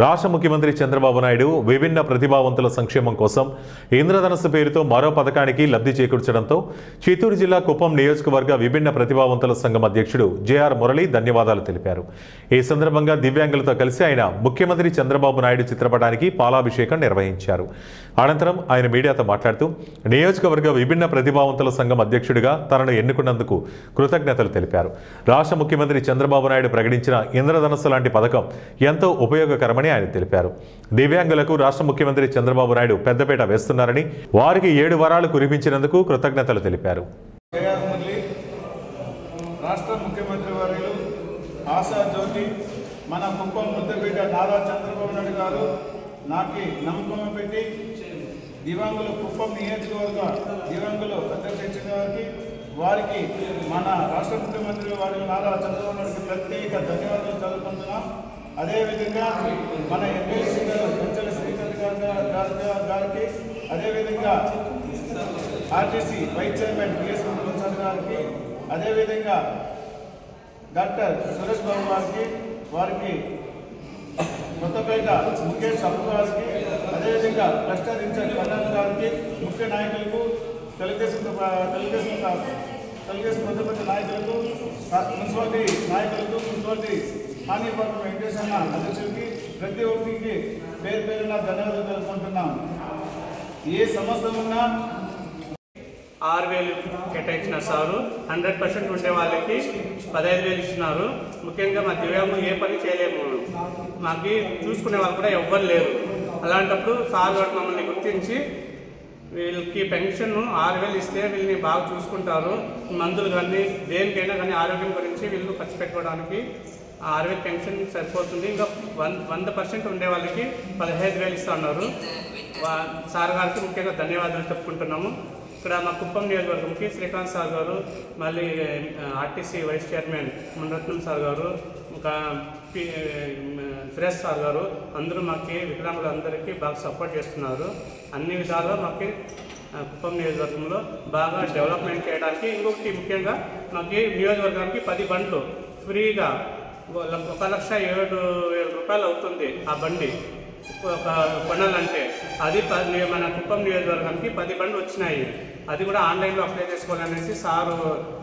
రాష్ట్ర ముఖ్యమంత్రి చంద్రబాబు నాయుడు విభిన్న ప్రతిభావంతుల సంక్షేమం కోసం ఇంద్రధనస్సు పేరుతో మరో పథకానికి లబ్ధి చేకూర్చడంతో చిత్తూరు జిల్లా కుప్పం నియోజకవర్గ విభిన్న ప్రతిభావంతుల సంఘం అధ్యక్షుడు జేఆర్ మురళి ధన్యవాదాలు తెలిపారు. ఈ సందర్భంగా దివ్యాంగులతో కలిసి ఆయన ముఖ్యమంత్రి చంద్రబాబు నాయుడు చిత్రపటానికి పాలాభిషేకం నిర్వహించారు. అనంతరం ఆయన మీడియాతో మాట్లాడుతూ నియోజకవర్గ విభిన్న ప్రతిభావంతుల సంఘం అధ్యక్షుడిగా తనను ఎన్నుకున్నందుకు కృతజ్ఞతలు తెలిపారు. రాష్ట్ర ముఖ్యమంత్రి చంద్రబాబు నాయుడు ప్రకటించిన ఇంద్రధనస్సు లాంటి పథకం ఎంతో ఉపయోగకరమని ఆయన తెలిపారు. దివ్యాంగులకు రాష్ట్ర ముఖ్యమంత్రి చంద్రబాబు నాయుడు పెద్దపీట వేస్తున్నారని, వారికి 7 వరాలు కురిపించినందుకు కృతజ్ఞతలు తెలిపారు. రాష్ట్ర ముఖ్యమంత్రి వర్యులు ఆశా జ్యోతి మన కుప్పం ముద్దపేట నారా చంద్రబాబు నాయుడు గారు నాకు నమ్మకం పెట్టి దివ్యాంగులు కుప్పం నియోజకవర్గ దివ్యాంగులు అధ్యక్ష వారికి మన రాష్ట్ర ముఖ్యమంత్రి వర్యులు నారా చంద్రబాబు నాయుడుకి ప్రత్యేక ధన్యవాదాలు చదువుకుంటున్నాం. అదేవిధంగా మన ఎమ్మెల్సీ గారు పెంచల శ్రీకాంత్ గారికి, అదేవిధంగా RTC vice chairman PS Prasad గారికి, అదేవిధంగా డాక్టర్ సురేష్ బాబు గారికి, వారికి కొత్తపేట ముఖేష్ అప్పు గారికి, అదేవిధంగా క్లస్టర్ ఇన్ఛార్జ్ కళ్యాణ్ గారికి, ముఖ్య నాయకులకు, తెలుగుదేశం కొత్తపేట నాయకులకు, మున్సిపాలిటీ నాయకులకు, మున్సిపాలిటీ హానీపట్నం వెంకటేశ్వర అధ్యక్షుడికి, ప్రతి ఒక్కరికి పేరు పేరున ధన్యవాదాలు తెలుపుకుంటున్నాం. ఏ సమస్య ఉన్నా 6,000 కేటాయించిన సారు 100% ఉండే వాళ్ళకి 15,000 ఇచ్చినారు. ముఖ్యంగా మా దివ్యాంగులు ఏ పని చేయలేము, మాకు చూసుకునే వాళ్ళు కూడా ఎవ్వరు లేరు. అలాంటప్పుడు సార్ గారు మమ్మల్ని గుర్తించి వీళ్ళకి పెన్షన్ 6,000 ఇస్తే వీళ్ళని బాగా చూసుకుంటారు. మందులు కానీ దేనికైనా కానీ ఆరోగ్యం గురించి వీళ్ళు ఖర్చు పెట్టుకోవడానికి 6,000 పెన్షన్ సరిపోతుంది. ఇంకా 100% ఉండే వాళ్ళకి 15,000 ఇస్తా ఉన్నారు. సార్ గారికి ముఖ్యంగా ధన్యవాదాలు చెప్పుకుంటున్నాము. ఇక్కడ మా కుప్పం నియోజకవర్గంకి శ్రీకాంత్ సార్ గారు, మళ్ళీ RTC vice chairman Munaratnam sir garu, ఇంకా సురేష్ సార్ గారు అందరూ మాకు వికలాంగులందరికీ బాగా సపోర్ట్ చేస్తున్నారు. అన్ని విధాలుగా మాకు కుప్పం నియోజకవర్గంలో బాగా డెవలప్మెంట్ చేయడానికి. ఇంకొకటి ముఖ్యంగా మాకు నియోజకవర్గానికి 10 బండ్లు ఫ్రీగా 1,07,000 రూపాయలు అవుతుంది ఆ బండి ఒక కొనాలంటే. అది మన కుప్పం నియోజకవర్గానికి 10 బండ్లు వచ్చినాయి. అది కూడా ఆన్లైన్లో అప్లై చేసుకోవాలనేసి సారు